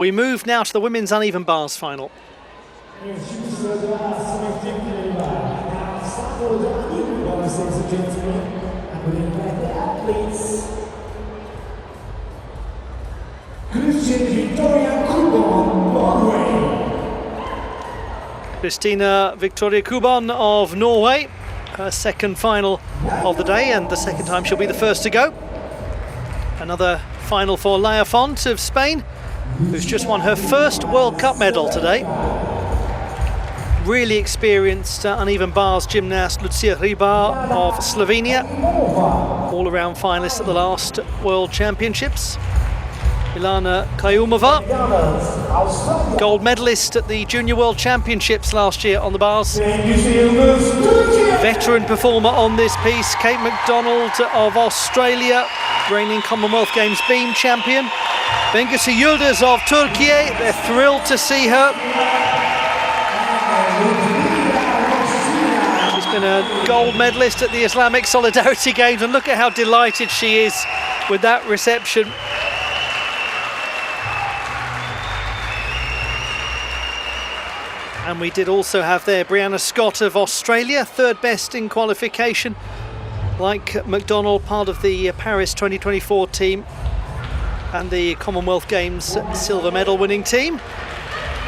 We move now to the women's uneven bars final. Christina Victoria Kuban of Norway, her second final of the day, and the second time she'll be the first to go. Another final for Laia Font of Spain, who's just won her first World Cup medal today. Really experienced uneven bars gymnast Lucija Hribar of Slovenia, all-around finalist at the last World Championships. Milana Kaiumova, gold medalist at the Junior World Championships last year on the bars. Veteran performer on this piece, Kate McDonald of Australia, reigning Commonwealth Games beam champion. Bengisu Yildiz of Turkey, they're thrilled to see her. She's been a gold medalist at the Islamic Solidarity Games, and look at how delighted she is with that reception. And we did also have there Breanna Scott of Australia, third best in qualification. Like McDonald, part of the Paris 2024 team and the Commonwealth Games silver medal winning team.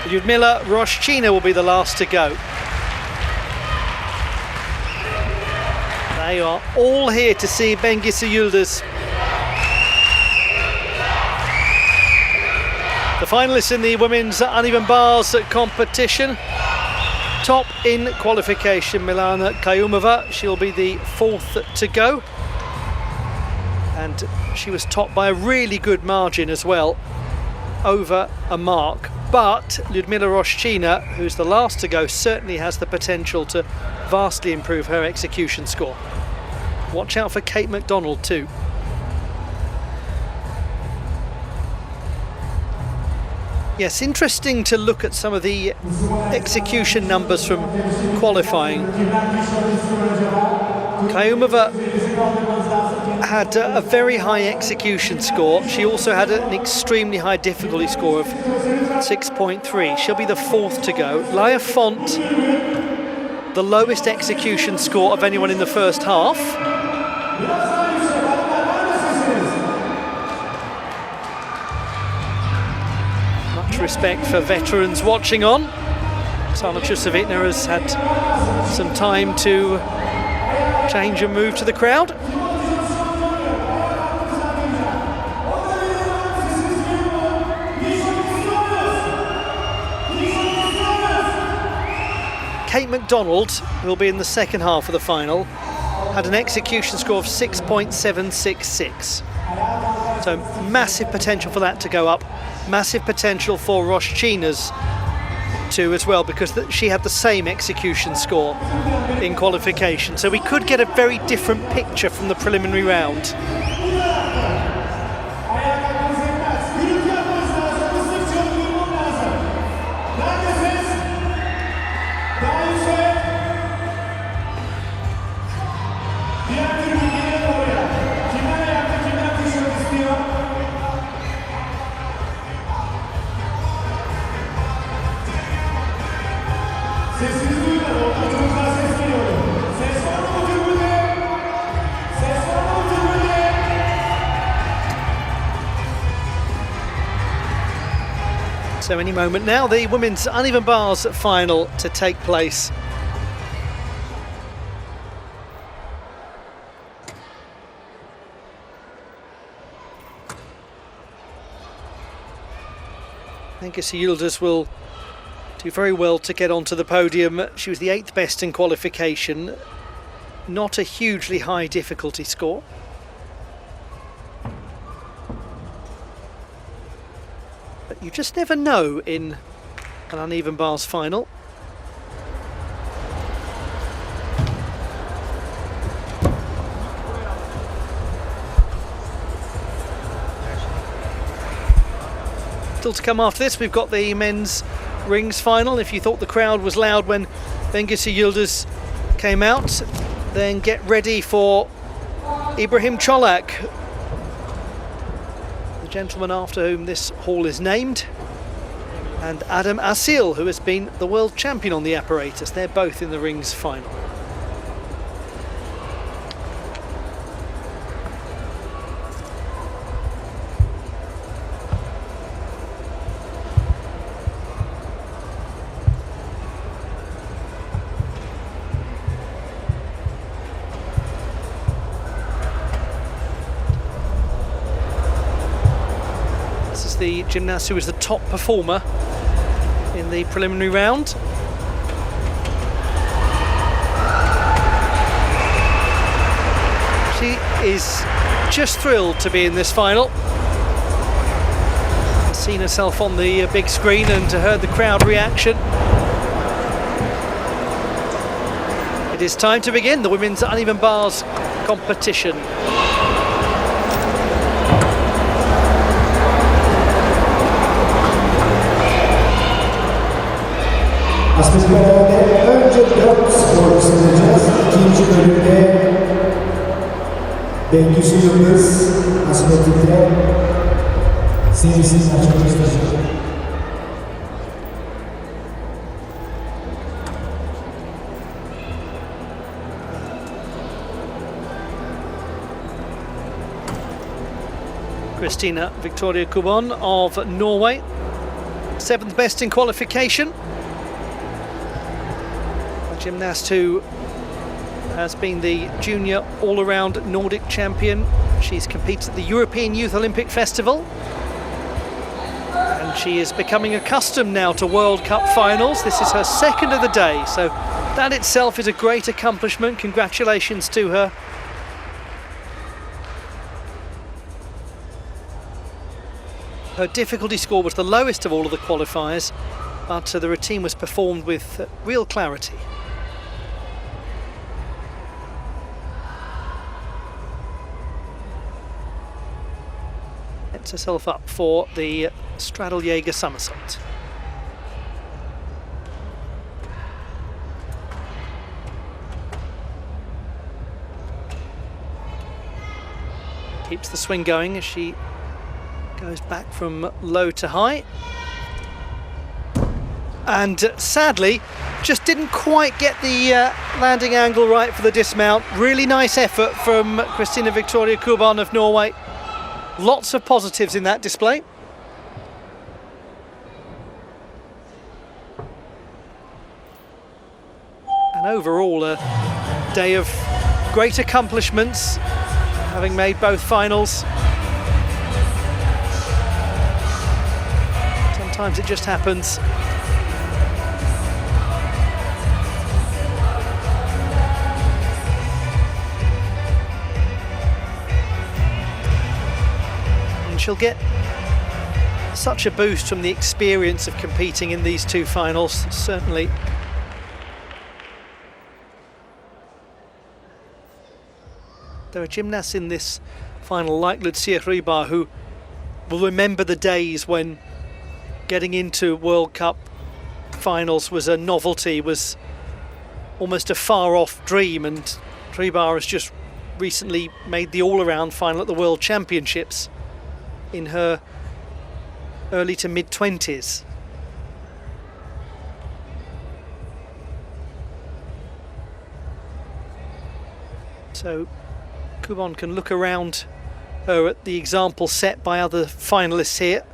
Liudmila Roshchina will be the last to go. They are all here to see Bengisu Yildiz. The finalists in the women's uneven bars competition. Top in qualification, Milana Kaiumova. She'll be the fourth to go. And she was topped by a really good margin as well, over a mark. But Liudmila Roshchina, who's the last to go, certainly has the potential to vastly improve her execution score. Watch out for Kate McDonald too. Yes, interesting to look at some of the execution numbers from qualifying. Kaiumova had a very high execution score. She also had an extremely high difficulty score of 6.3. She'll be the fourth to go. Laia Font, the lowest execution score of anyone in the first half. Respect for veterans watching on. Oksana Chusovitna has had some time to change and move to the crowd. Kate McDonald will be in the second half of the final, had an execution score of 6.766. So massive potential for that to go up. Massive potential for Roshchina's too as well, because she had the same execution score in qualification. So we could get a very different picture from the preliminary round. So any moment now, the women's uneven bars final to take place. Bengisu Yildiz will do very well to get onto the podium. She was the 8th best in qualification. Not a hugely high difficulty score. You just never know in an uneven bars final. Still to come after this, we've got the men's rings final. If you thought the crowd was loud when Bengisu Yildiz came out, then get ready for Ibrahim Cholak, the gentleman after whom this hall is named. and Adam Asil, who has been the world champion on the apparatus. They're both in the rings final. The gymnast who was the top performer in the preliminary round. She is just thrilled to be in this final. Seen herself on the big screen and heard the crowd reaction. It is time to begin the women's uneven bars competition. Aspetlerinde önce 4 spor sayacağız. İkinci bölümde Bengisu Yildiz aspetinde serisini açmak isteyecek. Christina Victoria Kuban of Norway, 7th best in qualification. Gymnast who has been the junior all-around Nordic champion. She's competed at the European Youth Olympic Festival, and she is becoming accustomed now to World Cup finals. This is her second of the day, so that itself is a great accomplishment. Congratulations to her. Her difficulty score was the lowest of all of the qualifiers, but the routine was performed with real clarity. Sets herself up for the straddle Jaeger somersault. Keeps the swing going as she goes back from low to high. And sadly, just didn't quite get the landing angle right for the dismount. Really nice effort from Christina Victoria Kuban of Norway. Lots of positives in that display. And overall, a day of great accomplishments, having made both finals. Sometimes it just happens. She'll get such a boost from the experience of competing in these two finals, certainly. There are gymnasts in this final like Lucija Hribar who will remember the days when getting into World Cup finals was a novelty, was almost a far-off dream, and Hribar has just recently made the all-around final at the World Championships in her early to mid-20s. So Kuban can look around her at the example set by other finalists here.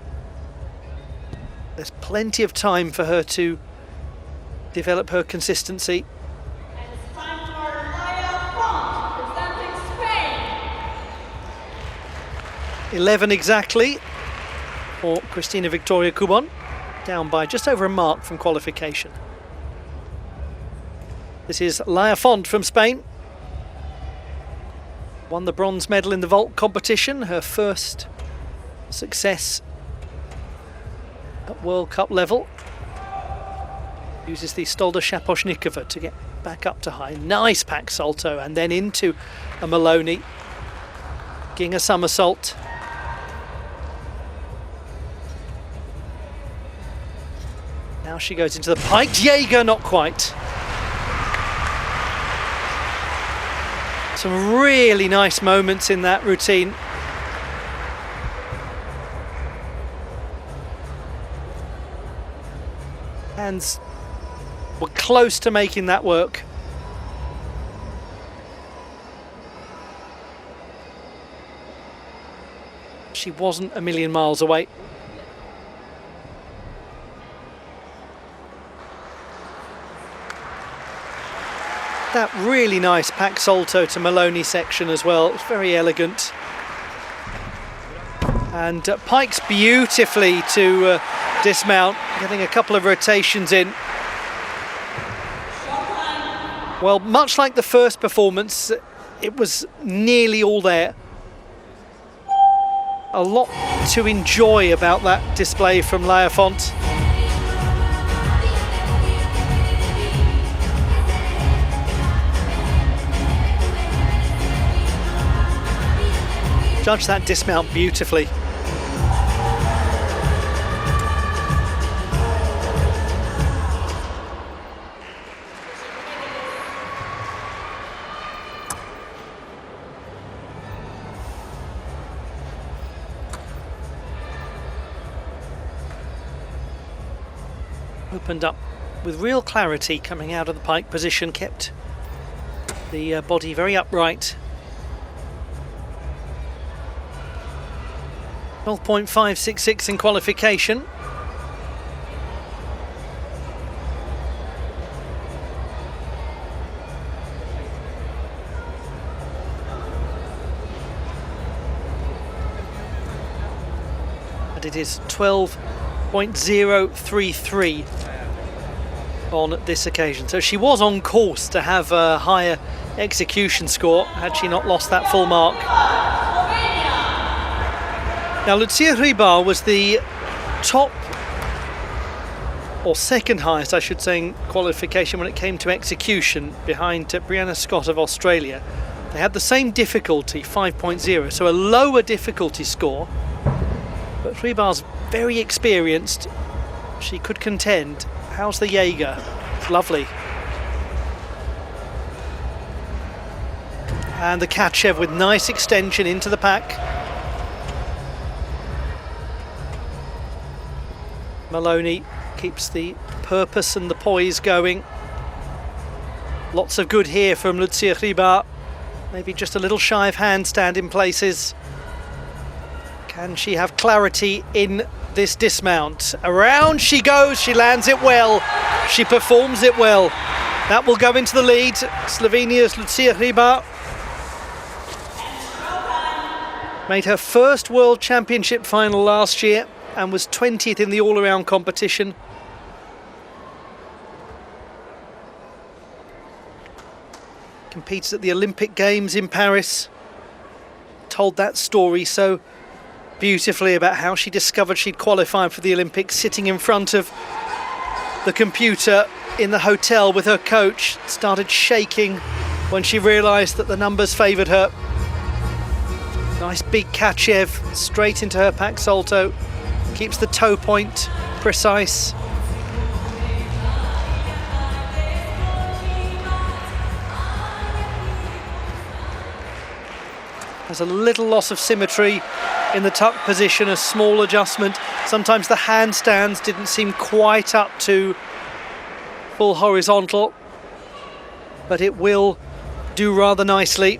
There's plenty of time for her to develop her consistency. And it's time for Laia Font, representing Spain. 11 exactly for Christina Victoria Kuban, down by just over a mark from qualification. This is Laia Font from Spain. Won the bronze medal in the vault competition, her first success at World Cup level. Uses the Stolda Shaposhnikova to get back up to high. Nice pack salto, and then into a Maloney. Getting a somersault. Now she goes into the pike. Jaeger, not quite. Some really nice moments in that routine. Hands were close to making that work. She wasn't a million miles away. That really nice pack salto to Maloney section as well. It's very elegant. And pikes beautifully to dismount, getting a couple of rotations in. Well, much like the first performance, it was nearly all there. A lot to enjoy about that display from Laia Font. Judge that dismount beautifully. Opened up with real clarity coming out of the pike position, kept the body very upright. 12.566 in qualification. And it is 12.033 on this occasion. So she was on course to have a higher execution score had she not lost that full mark. Now, Lucija Hribar was the top, or second highest, I should say, in qualification when it came to execution, behind Breanna Scott of Australia. They had the same difficulty, 5.0, so a lower difficulty score. But Hribar's very experienced. She could contend. How's the Jaeger? It's lovely. And the Kachev with nice extension into the pack. Maloney keeps the purpose and the poise going. Lots of good here from Lucija Hribar. Maybe just a little shy of handstand in places. Can she have clarity in this dismount? Around she goes, she lands it well. She performs it well. That will go into the lead. Slovenia's Lucija Hribar made her first World Championship final last year and was 20th in the all-around competition. Competed at the Olympic Games in Paris. Told that story so beautifully about how she discovered she'd qualified for the Olympics, sitting in front of the computer in the hotel with her coach. Started shaking when she realised that the numbers favoured her. Nice big Kachev straight into her pack salto. Keeps the toe point precise. There's a little loss of symmetry in the tuck position, a small adjustment. Sometimes the handstands didn't seem quite up to full horizontal, but it will do rather nicely.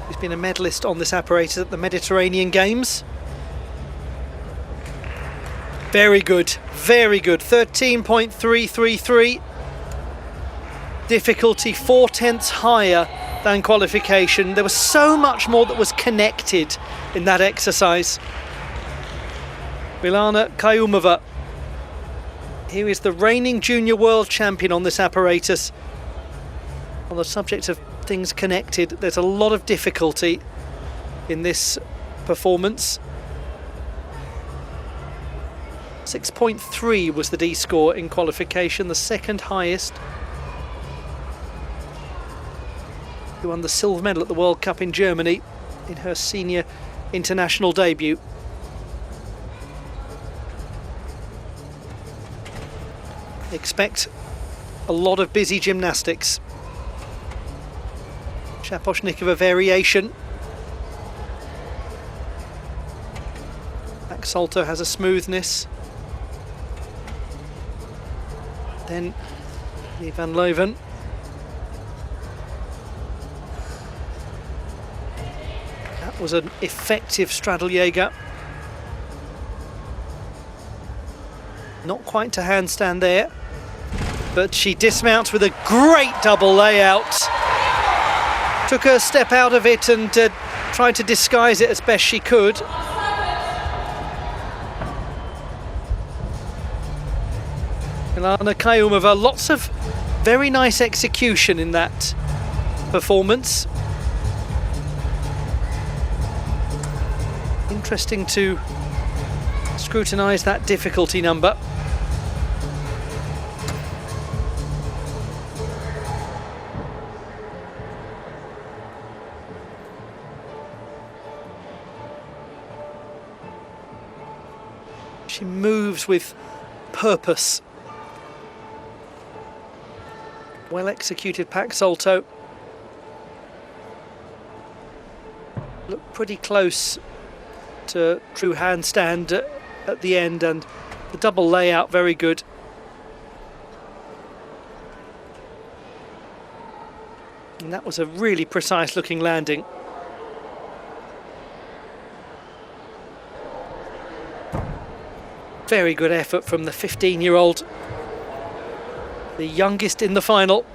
He's been a medalist on this apparatus at the Mediterranean Games. Very good, very good. 13.333. Difficulty 4/10 higher than qualification. There was so much more that was connected in that exercise. Milana Kaiumova. Here is the reigning junior world champion on this apparatus. On the subject of things connected, there's a lot of difficulty in this performance. 6.3 was the D score in qualification, the second highest. Who won the silver medal at the World Cup in Germany in her senior international debut. Expect a lot of busy gymnastics. Shaposhnikova variation. Back salto has a smoothness. Then the Van Leuven. That was an effective straddle-Jaeger. Not quite to handstand there, but she dismounts with a great double layout. Took her step out of it and tried to disguise it as best she could. Milana Kaiumova, lots of very nice execution in that performance. Interesting to scrutinise that difficulty number. She moves with purpose. Well executed pack salto. Looked pretty close to true handstand at the end, and the double layout very good. And that was a really precise looking landing. Very good effort from the 15-year-old, the youngest in the final.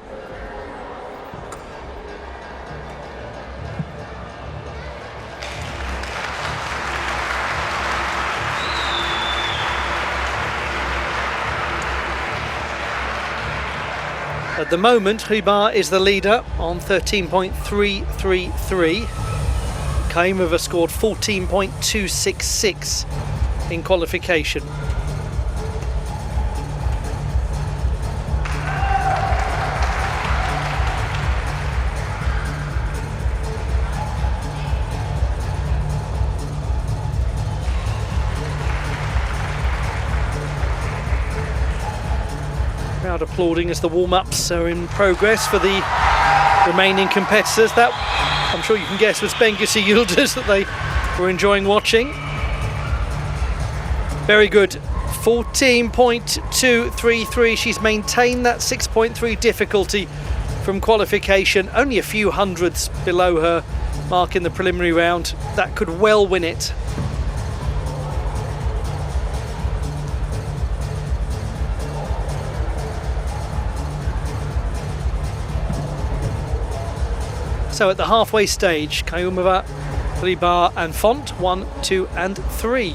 At the moment, Hribar is the leader on 13.333. Kaiumova scored 14.266 in qualification. Crowd applauding as the warm-ups are in progress for the remaining competitors. That, I'm sure you can guess, was Bengisu Yildiz that they were enjoying watching. Very good, 14.233. She's maintained that 6.3 difficulty from qualification, only a few hundreds below her mark in the preliminary round. That could well win it. So at the halfway stage, Kaiumova, Hribar and Font, 1, 2 and 3.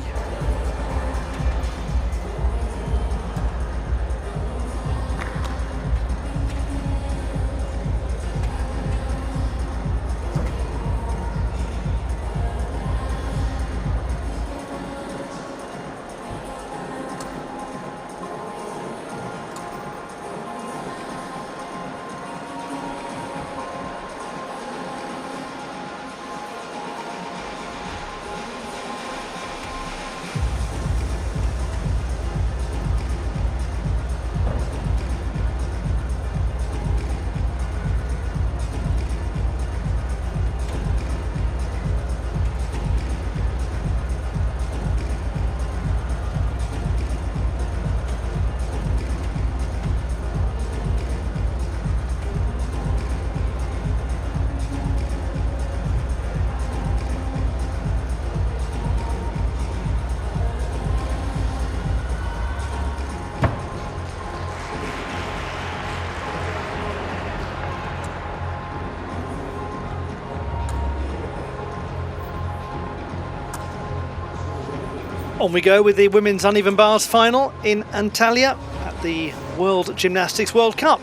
On we go with the women's uneven bars final in Antalya at the World Gymnastics World Cup.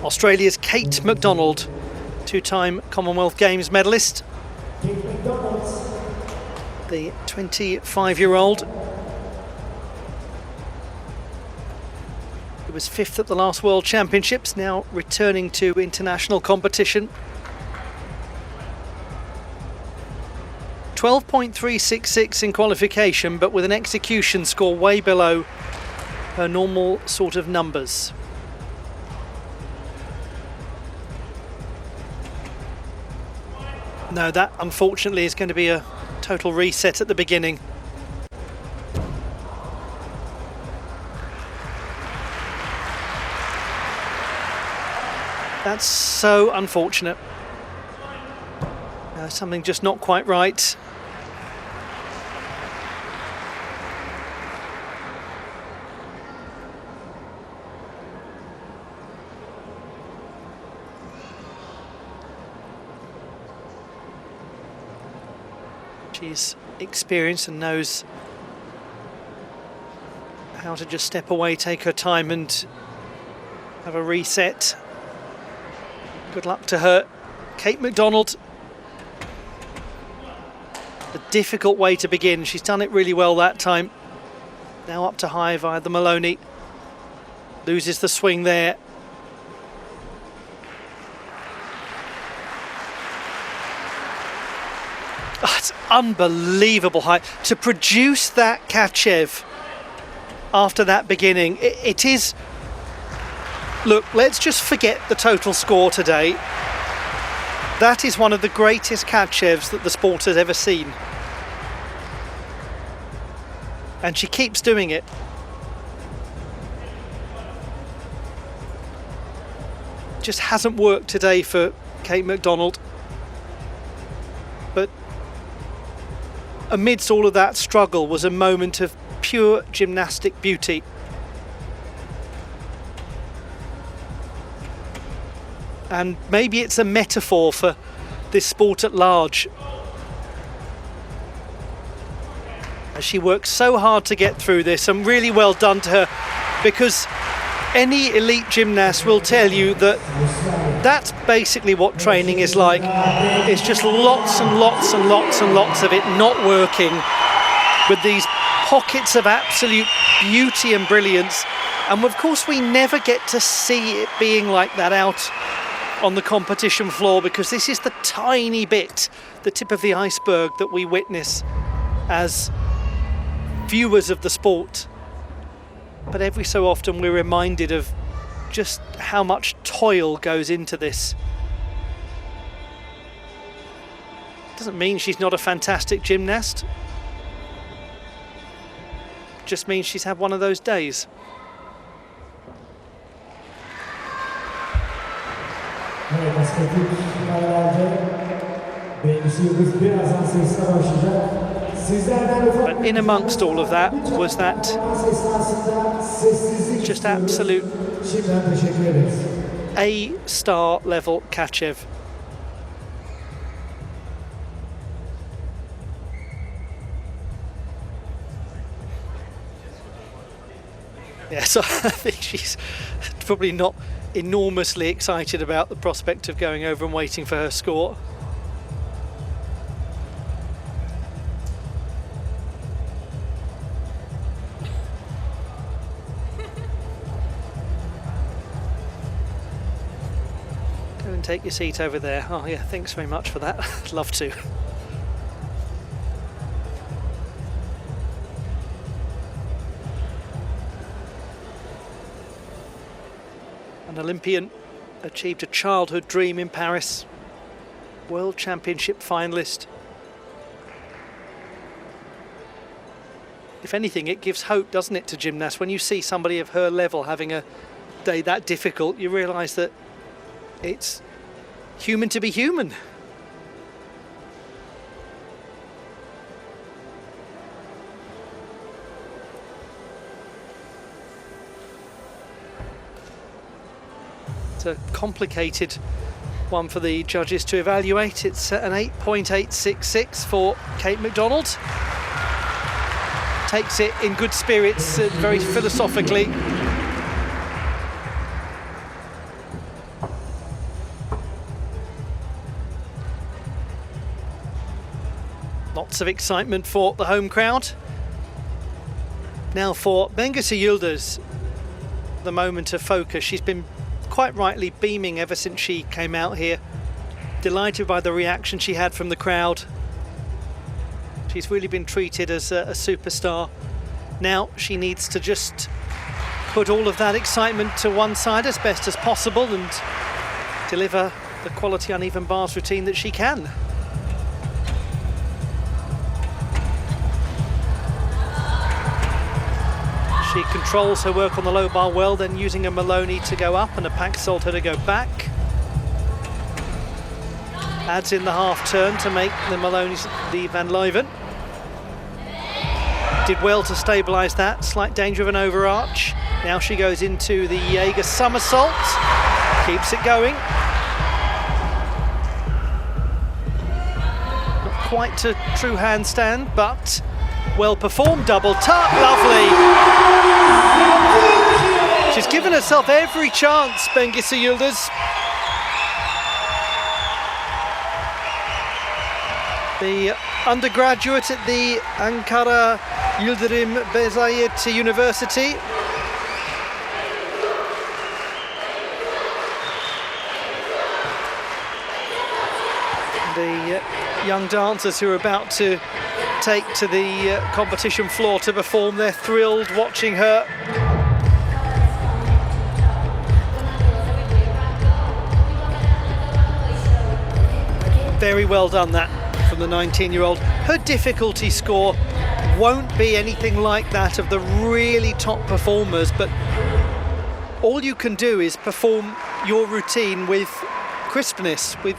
Australia's Kate McDonald, two-time Commonwealth Games medalist. The 25-year-old who was 5th at the last World Championships, now returning to international competition. 12.366 in qualification, but with an execution score way below her normal sort of numbers. No, that unfortunately is going to be a total reset at the beginning. That's so unfortunate. Something just not quite right. She's experienced and knows how to just step away, take her time and have a reset. Good luck to her. Kate McDonald. A difficult way to begin. She's done it really well that time. Now up to high via the Maloney. Loses the swing there. Oh, it's unbelievable height. To produce that Kachev after that beginning, it is... Look, let's just forget the total score today. That is one of the greatest Kachevs that the sport has ever seen. And she keeps doing it. Just hasn't worked today for Kate McDonald. But amidst all of that struggle was a moment of pure gymnastic beauty. And maybe it's a metaphor for this sport at large. As she works so hard to get through this, and really well done to her, because any elite gymnast will tell you that that's basically what training is like. It's just lots and lots and lots and lots of it not working, with these pockets of absolute beauty and brilliance. And of course we never get to see it being like that out on the competition floor, because this is the tiny bit, the tip of the iceberg, that we witness as viewers of the sport. But every so often we're reminded of just how much toil goes into this. Doesn't mean she's not a fantastic gymnast. Just means she's had one of those days. Evet, basketbol finallerde Bengisu Yildiz birazdan sesine başlayacak. Sizlerden ufak... But in amongst all of that was that just absolute A-star level Kachev. Yeah, so I think she's probably not enormously excited about the prospect of going over and waiting for her score. Go and take your seat over there. Oh yeah, thanks very much for that. I'd love to. An Olympian, achieved a childhood dream in Paris, World Championship finalist. If anything, it gives hope, doesn't it, to gymnasts? When you see somebody of her level having a day that difficult, you realise that it's human to be human. It's a complicated one for the judges to evaluate. It's an 8.866 for Kate McDonald. Takes it in good spirits, very philosophically. Lots of excitement for the home crowd. Now for Bengisu Yildiz, the moment of focus. She's been quite rightly beaming ever since she came out here. Delighted by the reaction she had from the crowd. She's really been treated as a superstar. Now she needs to just put all of that excitement to one side as best as possible and deliver the quality uneven bars routine that she can. She controls her work on the low bar well, then using a Maloney to go up and a pack salto to go back. Adds in the half turn to make the Maloney's the Van Leuven. Did well to stabilise that, slight danger of an overarch. Now she goes into the Jaeger somersault, keeps it going. Not quite a true handstand, but well performed, double tuck, lovely. She's given herself every chance, Bengisu Yildiz. The undergraduate at the Ankara Yildirim Beyazıt University. The young dancers who are about to take to the competition floor to perform, they're thrilled watching her. Very well done that from the 19-year-old. Her difficulty score won't be anything like that of the really top performers, but all you can do is perform your routine with crispness, with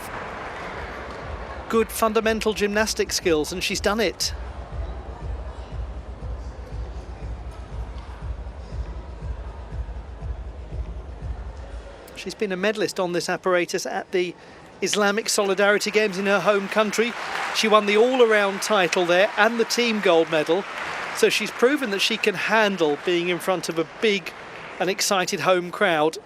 good fundamental gymnastic skills, and she's done it. She's been a medalist on this apparatus at the Islamic Solidarity Games in her home country. She won the all-around title there and the team gold medal. So she's proven that she can handle being in front of a big and excited home crowd.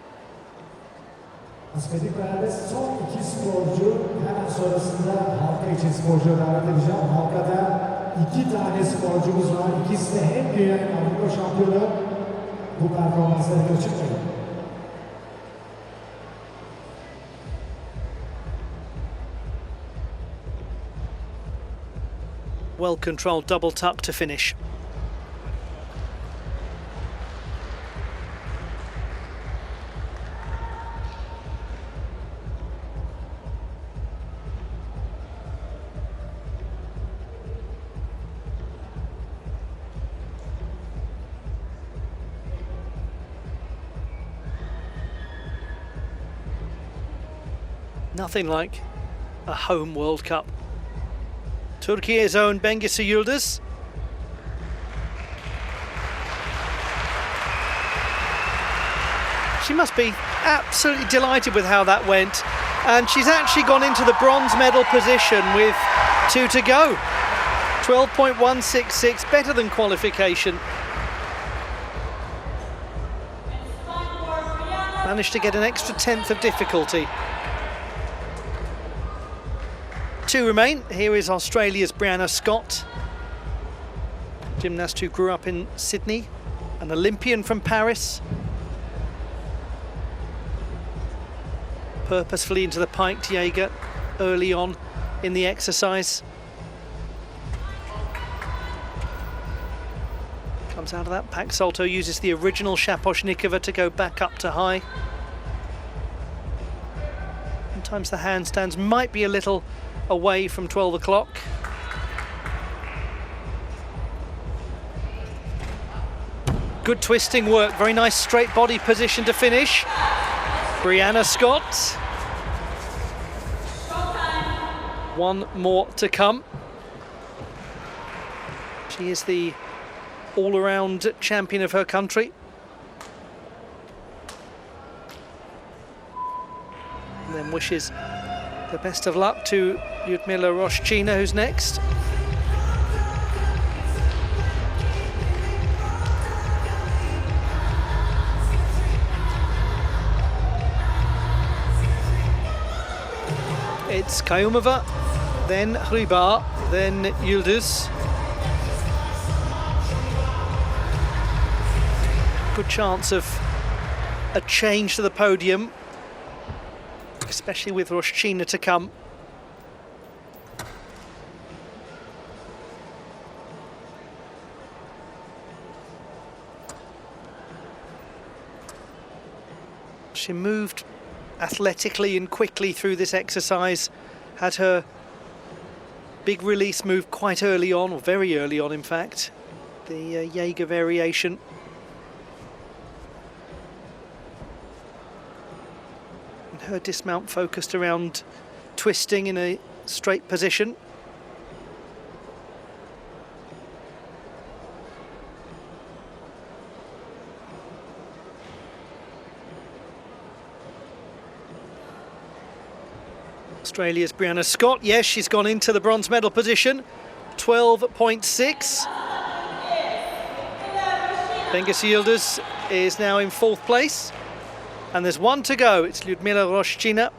Askeriklerde son iki sporcu, hemen sonrasında halka için sporcuya davet edeceğim. Halkada 2 tane sporcumuz var. İkisi de hem dünya hem Avrupa şampiyonu. Bu performansları kaçırmayın. Well-controlled double tuck to finish. Nothing like a home World Cup. Turkey's own Bengisu Yildiz. She must be absolutely delighted with how that went, and she's actually gone into the bronze medal position with 2 to go. 12.166, better than qualification. Managed to get an extra 10th of difficulty. 2 remain. Here is Australia's Breanna Scott, gymnast who grew up in Sydney, an Olympian from Paris. Purposefully into the piked Jaeger early on in the exercise. Comes out of that pack salto, uses the original Shaposhnikova to go back up to high. Sometimes the handstands might be a little away from 12 o'clock. Good twisting work, very nice straight body position to finish. Breanna Scott. 1 more to come. She is the all-around champion of her country. And then wishes the best of luck to Liudmila Roshchina, who's next. It's Kaiumova, then Hribar, then Yildiz. Good chance of a change to the podium, especially with Roshchina to come. She moved athletically and quickly through this exercise, had her big release move quite early on, or very early on in fact, the Jaeger variation. And her dismount focused around twisting in a straight position. Australia's Breanna Scott, yes, she's gone into the bronze medal position, 12.6. Bengisu Yildiz is now in 4th place, and there's one to go. It's Liudmila Roshchina,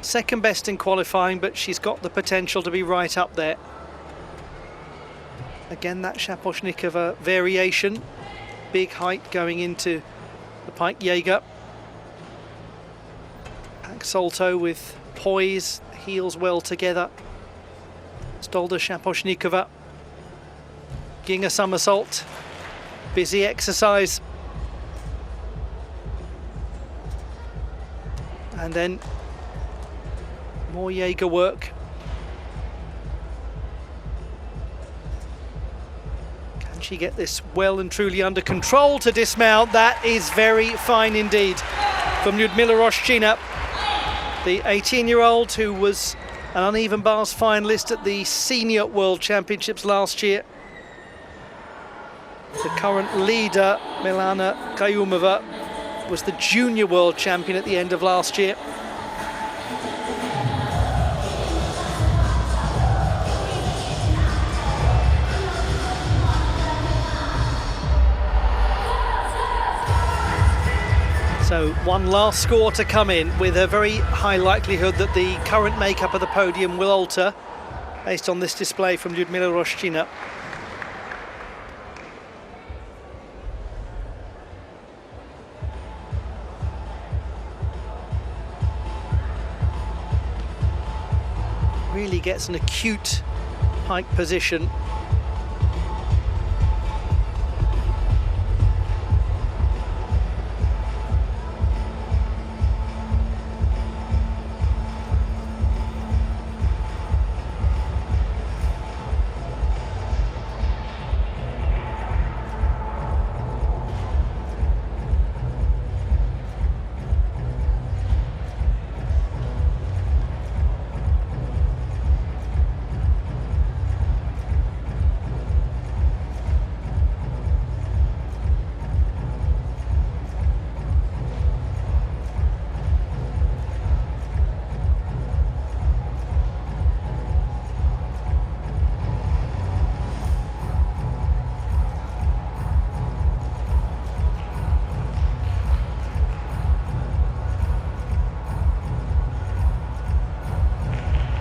second best in qualifying, but she's got the potential to be right up there. Again, that Shaposhnikova variation, big height going into the pike Jaeger. Salto with poise, heels well together. Stolda Shaposhnikova. Ginga somersault. Busy exercise. And then more Jaeger work. Can she get this well and truly under control to dismount? That is very fine indeed from Liudmila Roshchina, the 18-year-old who was an uneven bars finalist at the Senior World Championships last year. The current leader, Milana Kaiumova, was the Junior World Champion at the end of last year. So one last score to come in, with a very high likelihood that the current makeup of the podium will alter based on this display from Liudmila Roshchina. Really gets an acute pike position.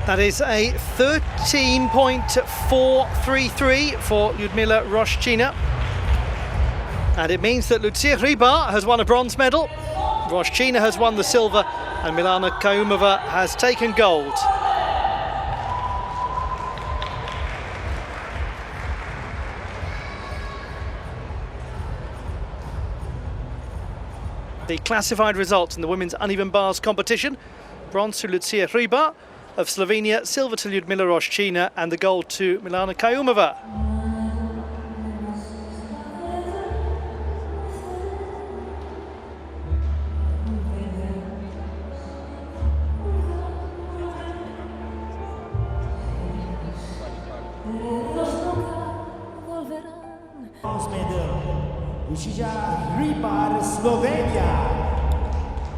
That is a 13.433 for Liudmila Roshchina. And it means that Lucija Hribar has won a bronze medal, Roshchina has won the silver, and Milana Kaiumova has taken gold. The classified results in the women's uneven bars competition: bronze to Lucija Hribar of Slovenia, silver to Liudmila Roshchina, and the gold to Milana Kaiumova. Bronze medal, Lucija Hribar, Slovenia.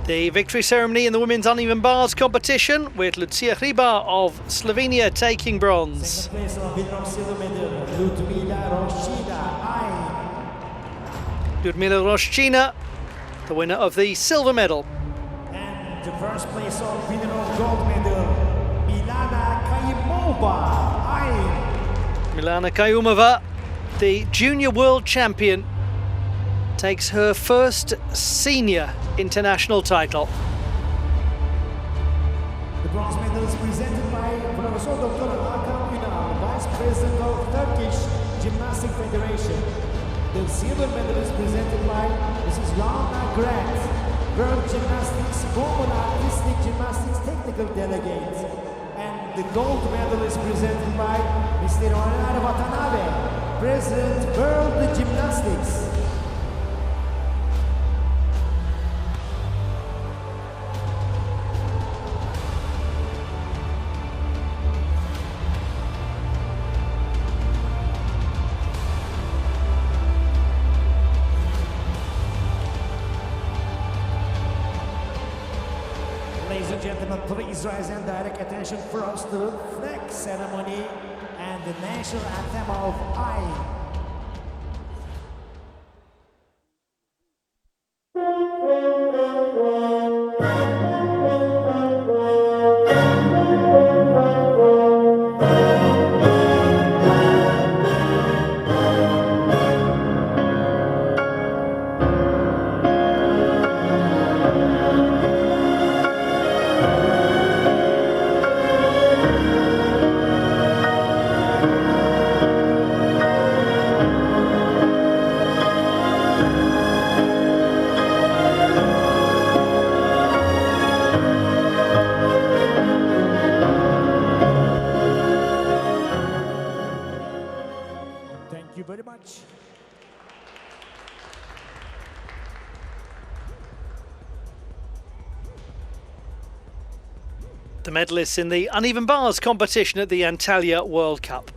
The victory ceremony in the women's uneven bars competition, with Lucija Hribar of Slovenia taking bronze. Second place on winner of silver medal, Liudmila Roshchina. Liudmila Roshchina, the winner of the silver medal. And the first place on winner of gold medal, Milana Kaiumova. Milana Kaiumova, the junior world champion, takes her first senior international title. The bronze medal is presented by Professor Dr. Hakan Ünal, Vice President of Turkish Gymnastics Federation. The silver medal is presented by Mrs. Lana Grant, World Gymnastics Kuban Artistic Gymnastics Technical Delegate. And the gold medal is presented by Mr. Onar Watanabe, President World Gymnastics. Ladies and gentlemen, please rise and direct attention first to the flag ceremony and the national anthem of I. Thank you very much. The medalists in the uneven bars competition at the Antalya World Cup.